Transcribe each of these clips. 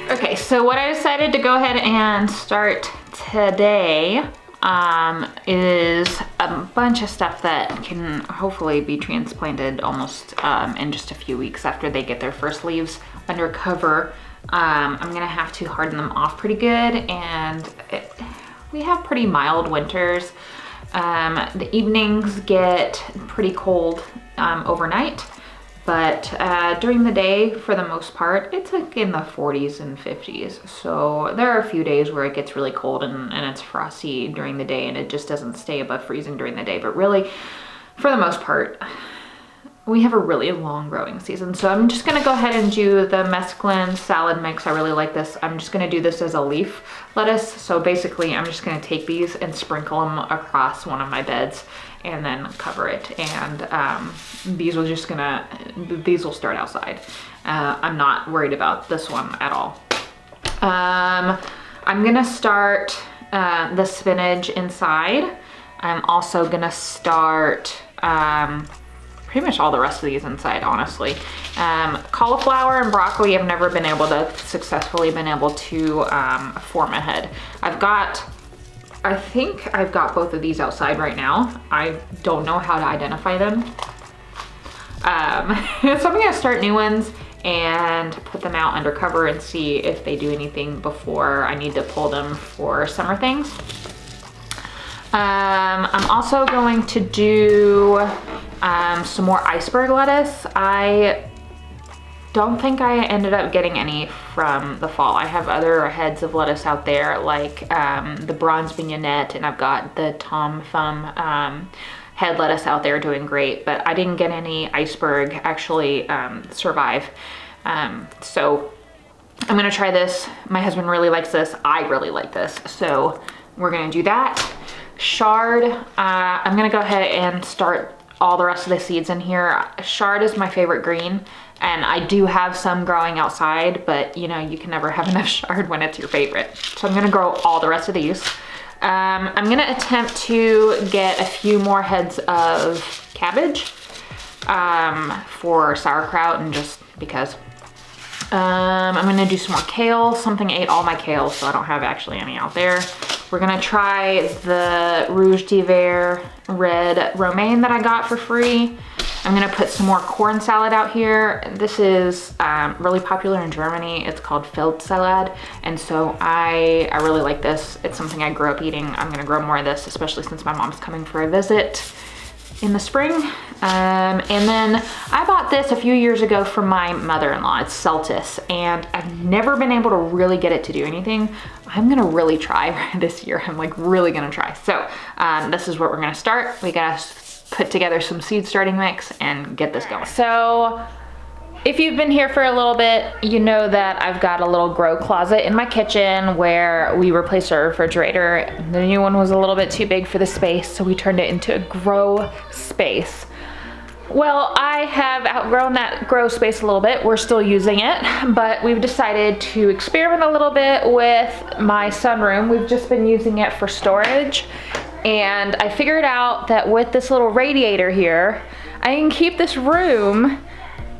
Okay, so what I decided to go ahead and start today is a bunch of stuff that can hopefully be transplanted almost in just a few weeks after they get their first leaves under cover. I'm gonna have to harden them off pretty good, and we have pretty mild winters. The evenings get pretty cold overnight. But during the day, for the most part, it's like in the 40s and 50s. So there are a few days where it gets really cold and it's frosty during the day, and it just doesn't stay above freezing during the day. But really, for the most part, we have a really long growing season. So I'm just gonna go ahead and do the mesclun salad mix. I really like this. I'm just gonna do this as a leaf lettuce. So basically, I'm just gonna take these and sprinkle them across one of my beds and then cover it. And these will start outside. I'm not worried about this one at all. I'm gonna start the spinach inside. I'm also gonna start pretty much all the rest of these inside, honestly. Cauliflower and broccoli I've never been able to successfully form a head. I think I've got both of these outside right now. I don't know how to identify them. So I'm gonna start new ones and put them out under cover and see if they do anything before I need to pull them for summer things. I'm also going to do some more iceberg lettuce. I don't think I ended up getting any from the fall. I have other heads of lettuce out there, like the bronze mignonette, and I've got the Tom Thumb head lettuce out there doing great, but I didn't get any iceberg actually survive. So I'm gonna try this. My husband really likes this. I really like this. So we're gonna do that. Chard, I'm gonna go ahead and start all the rest of the seeds in here. Chard is my favorite green, and I do have some growing outside, but you know, you can never have enough chard when it's your favorite. So I'm gonna grow all the rest of these. I'm gonna attempt to get a few more heads of cabbage for sauerkraut, and just because. I'm gonna do some more kale. Something ate all my kale, so I don't have actually any out there. We're gonna try the Rouge d'Hiver red romaine that I got for free. I'm gonna put some more corn salad out here. This is really popular in Germany. It's called Feldsalat, and so I really like this. It's something I grew up eating. I'm gonna grow more of this, especially since my mom's coming for a visit in the spring. And then I bought this a few years ago from my mother-in-law. It's Celtis, and I've never been able to really get it to do anything. I'm gonna really try this year. I'm like really gonna try. So this is what we're gonna start. We gotta put together some seed starting mix and get this going. So if you've been here for a little bit, you know that I've got a little grow closet in my kitchen where we replaced our refrigerator. The new one was a little bit too big for the space, so we turned it into a grow space. Well, I have outgrown that grow space a little bit. We're still using it, but we've decided to experiment a little bit with my sunroom. We've just been using it for storage, and I figured out that with this little radiator here, I can keep this room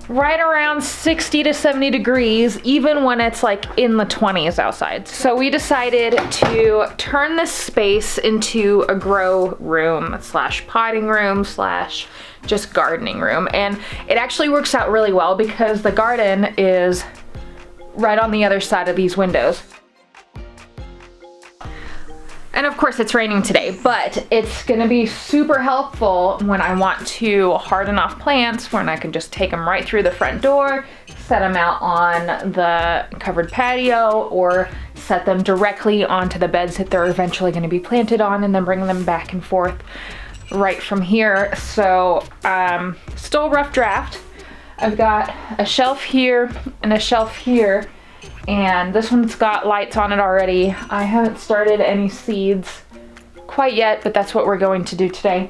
right around 60 to 70 degrees, even when it's like in the 20s outside. So we decided to turn this space into a grow room slash potting room slash just gardening room. And it actually works out really well because the garden is right on the other side of these windows. And of course it's raining today, but it's gonna be super helpful when I want to harden off plants, when I can just take them right through the front door, set them out on the covered patio, or set them directly onto the beds that they're eventually gonna be planted on, and then bring them back and forth right from here. So still a rough draft. I've got a shelf here and a shelf here, and this one's got lights on it already. I haven't started any seeds quite yet, but that's what we're going to do today.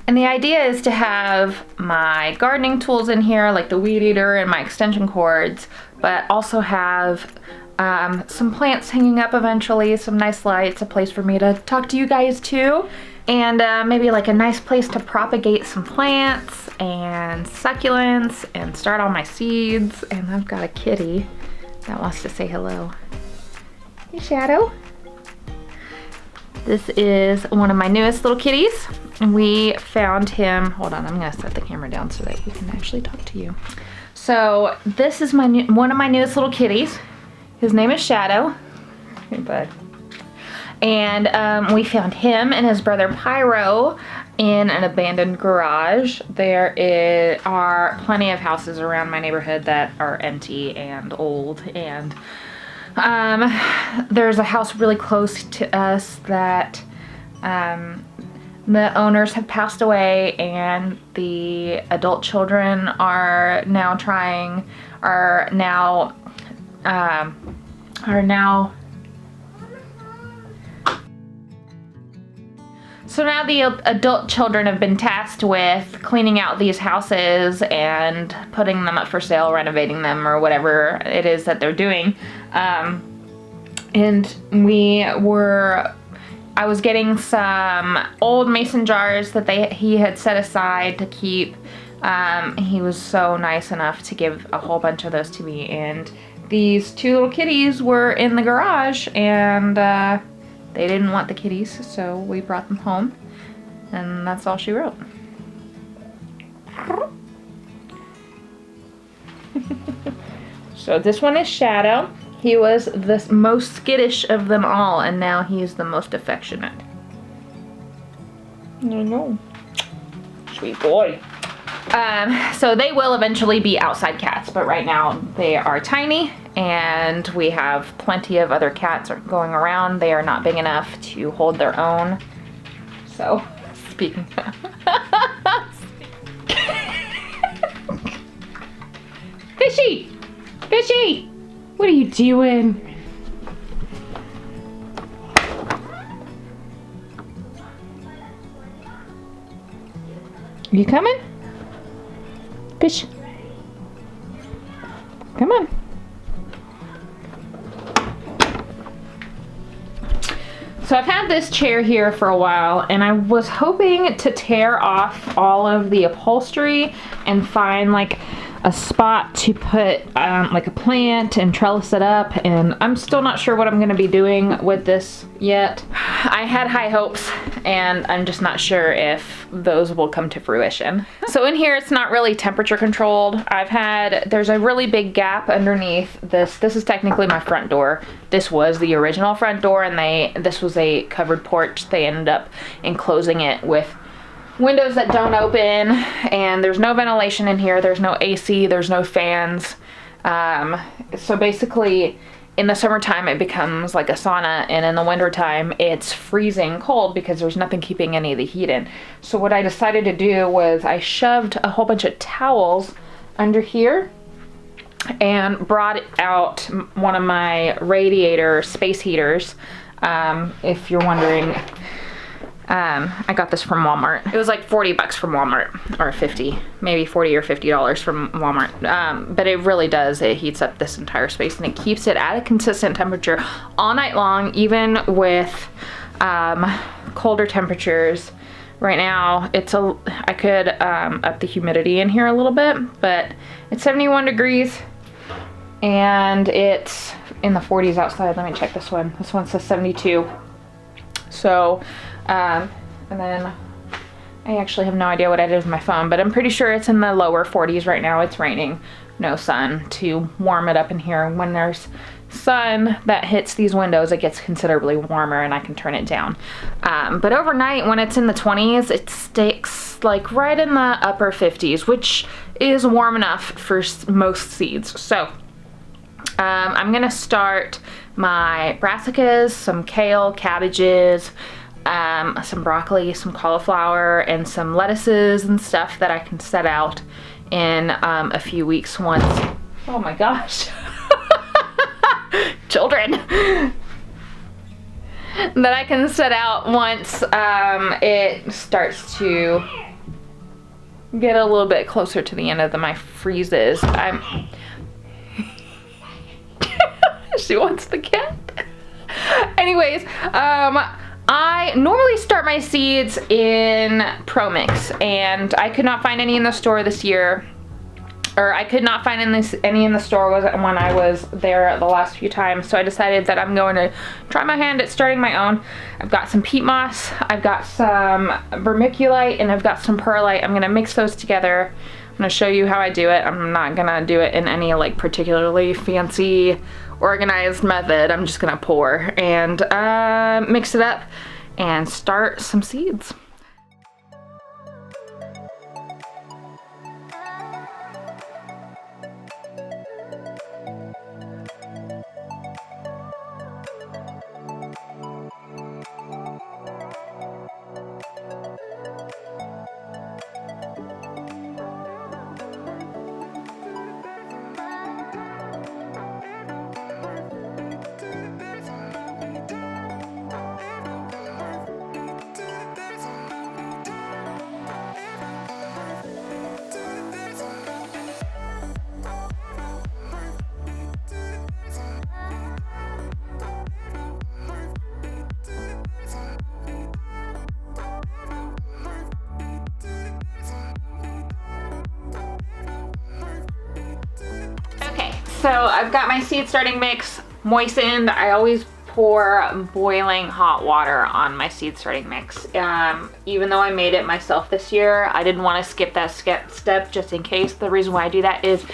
And the idea is to have my gardening tools in here, like the weed eater and my extension cords, but also have some plants hanging up eventually, some nice lights, a place for me to talk to you guys too, and maybe like a nice place to propagate some plants and succulents and start all my seeds. And I've got a kitty that wants to say hello. Hey, Shadow. This is one of my newest little kitties. We found him, hold on, I'm gonna set the camera down so that we can actually talk to you. So this is one of my newest little kitties. His name is Shadow. Hey, bud. And we found him and his brother Pyro in an abandoned garage. There are plenty of houses around my neighborhood that are empty and old, and there's a house really close to us that the owners have passed away, and the adult children are now So now the adult children have been tasked with cleaning out these houses and putting them up for sale, renovating them, or whatever it is that they're doing. And I was getting some old mason jars that he had set aside to keep. He was so nice enough to give a whole bunch of those to me, and these two little kitties were in the garage, and they didn't want the kitties, so we brought them home, and that's all she wrote. So this one is Shadow. He was the most skittish of them all, and now he's the most affectionate. I know. Sweet boy. So they will eventually be outside cats, but right now they are tiny, and we have plenty of other cats going around. They are not big enough to hold their own. So, speaking of. Fishy! Fishy! What are you doing? You coming? Fish. Come on. So I've had this chair here for a while, and I was hoping to tear off all of the upholstery and find like a spot to put like a plant and trellis it up, and I'm still not sure what I'm going to be doing with this yet. I had high hopes, and I'm just not sure if those will come to fruition. So in here, it's not really temperature controlled. There's a really big gap underneath this. This is technically my front door. This was the original front door, and this was a covered porch. They ended up enclosing it with windows that don't open, and there's no ventilation in here. There's no AC, there's no fans. So basically in the summertime it becomes like a sauna, and in the wintertime it's freezing cold because there's nothing keeping any of the heat in. So what I decided to do was I shoved a whole bunch of towels under here and brought out one of my radiator space heaters. If you're wondering, I got this from Walmart. It was like 40 bucks from Walmart, or 50, maybe 40 or $50 from Walmart. But it really does, it heats up this entire space, and it keeps it at a consistent temperature all night long, even with colder temperatures. Right now, I could up the humidity in here a little bit, but it's 71 degrees, and it's in the 40s outside. Let me check this one. This one says 72. So, and then I actually have no idea what I did with my phone, but I'm pretty sure it's in the lower 40s right now. It's raining, no sun to warm it up in here. When there's sun that hits these windows, it gets considerably warmer, and I can turn it down. But overnight, when it's in the 20s, it sticks like right in the upper 50s, which is warm enough for most seeds. So I'm gonna start my brassicas, some kale, cabbages, some broccoli, some cauliflower, and some lettuces and stuff that I can set out in a few weeks once. Oh my gosh. Children. That I can set out once it starts to get a little bit closer to the end of my freezes. She wants the cat. Anyways, I normally start my seeds in Pro Mix, and I could not find any in the store this year. Or I could not find any in the store when I was there the last few times, so I decided that I'm going to try my hand at starting my own. I've got some peat moss, I've got some vermiculite, and I've got some perlite. I'm gonna mix those together. I'm gonna show you how I do it. I'm not gonna do it in any like particularly fancy, organized method. I'm just gonna pour and mix it up and start some seeds. So I've got my seed starting mix moistened. I always pour boiling hot water on my seed starting mix. Even though I made it myself this year, I didn't want to skip that step just in case. The reason why I do that is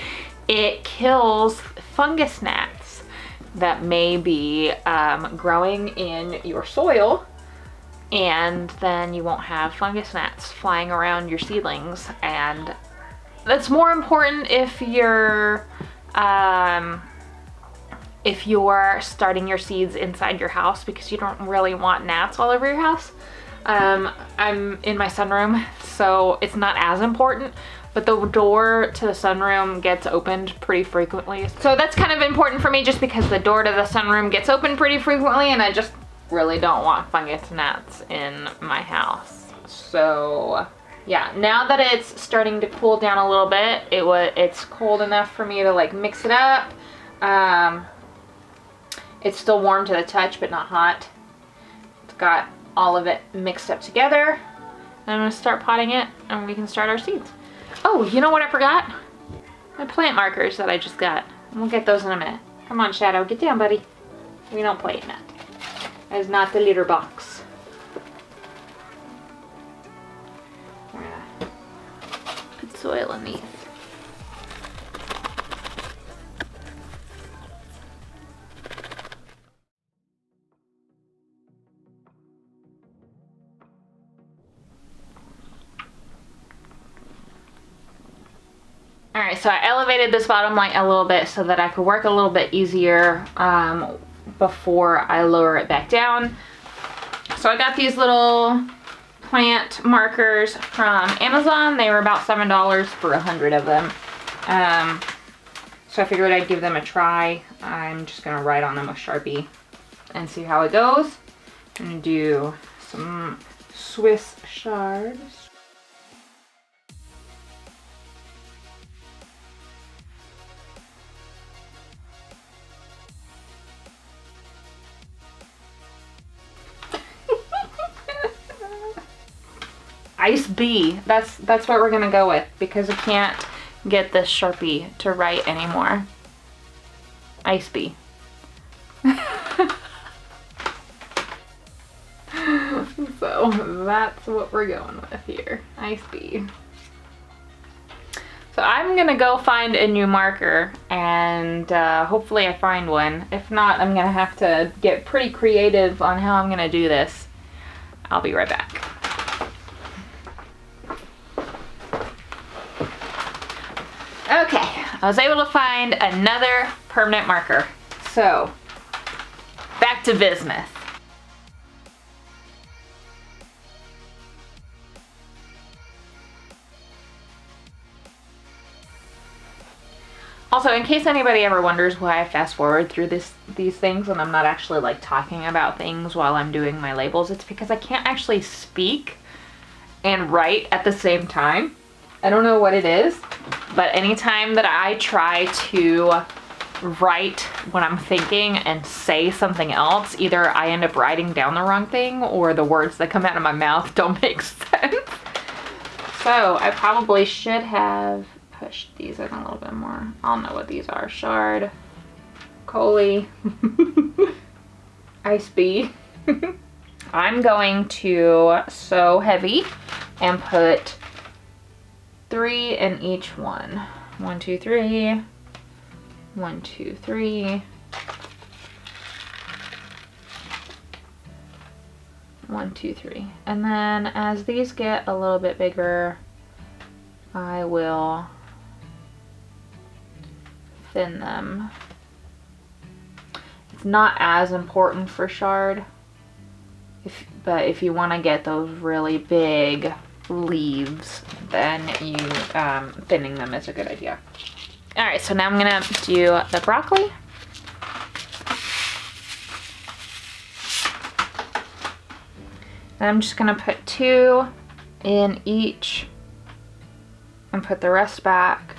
it kills fungus gnats that may be growing in your soil, and then you won't have fungus gnats flying around your seedlings. And that's more important if you're starting your seeds inside your house, because you don't really want gnats all over your house. I'm in my sunroom, so it's not as important, but the door to the sunroom gets opened pretty frequently. So that's kind of important for me, just because the door to the sunroom gets opened pretty frequently, and I just really don't want fungus gnats in my house. So yeah, now that it's starting to cool down a little bit, it's cold enough for me to like mix it up. It's still warm to the touch, but not hot. It's got all of it mixed up together. And I'm gonna start potting it, and we can start our seeds. Oh, you know what I forgot? My plant markers that I just got. We'll get those in a minute. Come on, Shadow, get down, buddy. We don't play in that. That is not the litter box. We're gonna put soil in these. Alright, so I elevated this bottom light a little bit so that I could work a little bit easier before I lower it back down. So I got these little plant markers from Amazon. They were about $7 for 100 of them. So I figured I'd give them a try. I'm just going to write on them with Sharpie and see how it goes. I'm going to do some Swiss shards. Ice B, that's what we're gonna go with, because I can't get this Sharpie to write anymore. Ice B. So that's what we're going with here, Ice B. So I'm gonna go find a new marker, and hopefully I find one. If not, I'm gonna have to get pretty creative on how I'm gonna do this. I'll be right back. Okay, I was able to find another permanent marker. So, back to bismuth. Also, in case anybody ever wonders why I fast forward through these things and I'm not actually like talking about things while I'm doing my labels, it's because I can't actually speak and write at the same time. I don't know what it is, but anytime that I try to write what I'm thinking and say something else, either I end up writing down the wrong thing or the words that come out of my mouth don't make sense. So I probably should have pushed these in a little bit more. I'll know what these are. Shard, Coley, Ice Bee. I'm going to sew heavy and put 3 in each one. 1, 2, 3. 1, 2, 3. 1, 2, 3. And then as these get a little bit bigger, I will thin them. It's not as important for shard, but if you want to get those really big leaves, then you thinning them is a good idea. All right, so now I'm gonna do the broccoli. And I'm just gonna put 2 in each and put the rest back.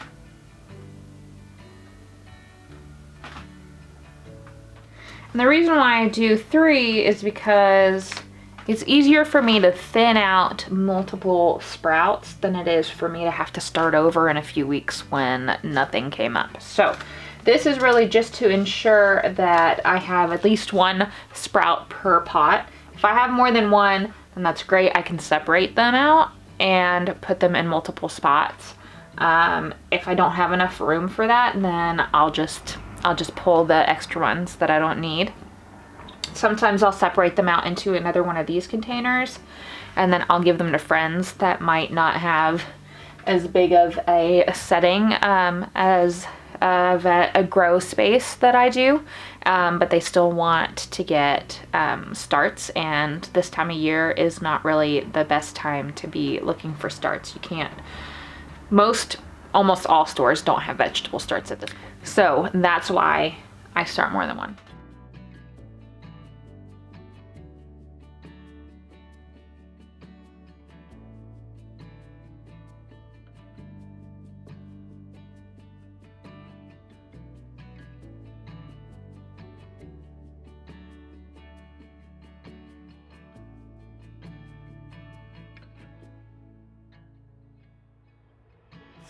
And the reason why I do 3 is because it's easier for me to thin out multiple sprouts than it is for me to have to start over in a few weeks when nothing came up. So this is really just to ensure that I have at least 1 sprout per pot. If I have more than 1, then that's great. I can separate them out and put them in multiple spots. If I don't have enough room for that, then I'll just pull the extra ones that I don't need. Sometimes I'll separate them out into another one of these containers, and then I'll give them to friends that might not have as big of a setting as a grow space that I do, but they still want to get starts, and this time of year is not really the best time to be looking for starts. You can't, almost all stores don't have vegetable starts at this point. So that's why I start more than 1.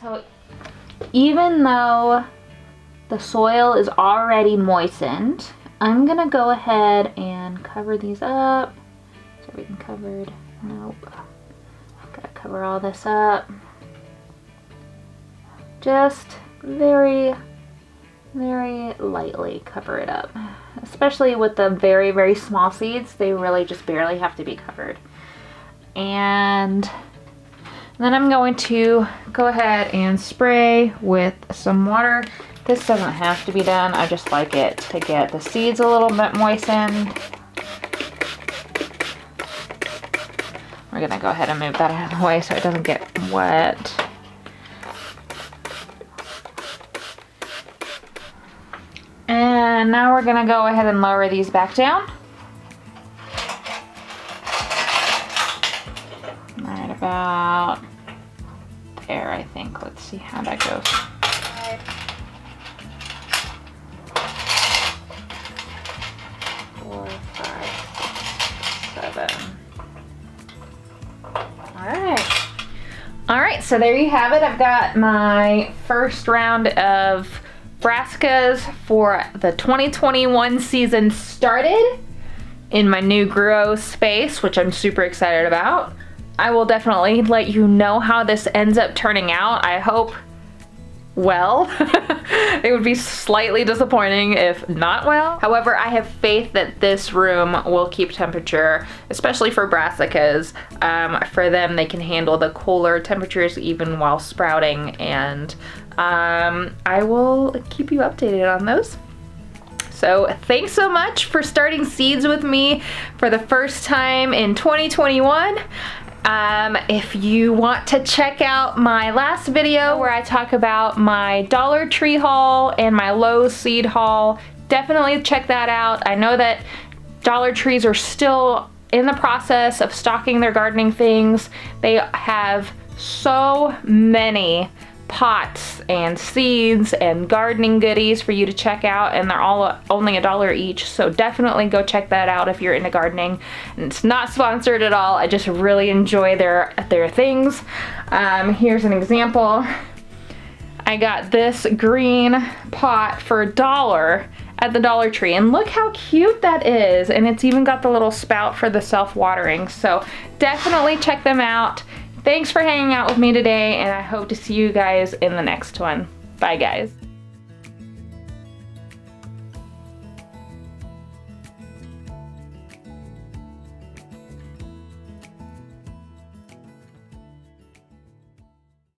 So even though the soil is already moistened, I'm gonna go ahead and cover these up. Is everything covered? Nope. Gotta cover all this up. Just very, very lightly cover it up. Especially with the very, very small seeds, they really just barely have to be covered. And then I'm going to go ahead and spray with some water. This doesn't have to be done. I just like it to get the seeds a little bit moistened. We're gonna go ahead and move that out of the way so it doesn't get wet. And now we're gonna go ahead and lower these back down. Right about there, I think. Let's see how that goes. 4, 5, 6, 7. All right, so there you have it. I've got my first round of brassicas for the 2021 season started in my new grow space, which I'm super excited about. I will definitely let you know how this ends up turning out. I hope well. It would be slightly disappointing if not well. However, I have faith that this room will keep temperature, especially for brassicas. For them, they can handle the cooler temperatures even while sprouting, and I will keep you updated on those. So thanks so much for starting seeds with me for the first time in 2021. If you want to check out my last video where I talk about my Dollar Tree haul and my Lowe's seed haul, definitely check that out. I know that Dollar Trees are still in the process of stocking their gardening things. They have so many pots and seeds and gardening goodies for you to check out, and they're all only $1 each, so definitely go check that out if you're into gardening. And it's not sponsored at all, I just really enjoy their things. Here's an example. I got this green pot for $1 at the Dollar Tree, and look how cute that is, and it's even got the little spout for the self-watering, so definitely check them out. Thanks for hanging out with me today, and I hope to see you guys in the next one. Bye, guys.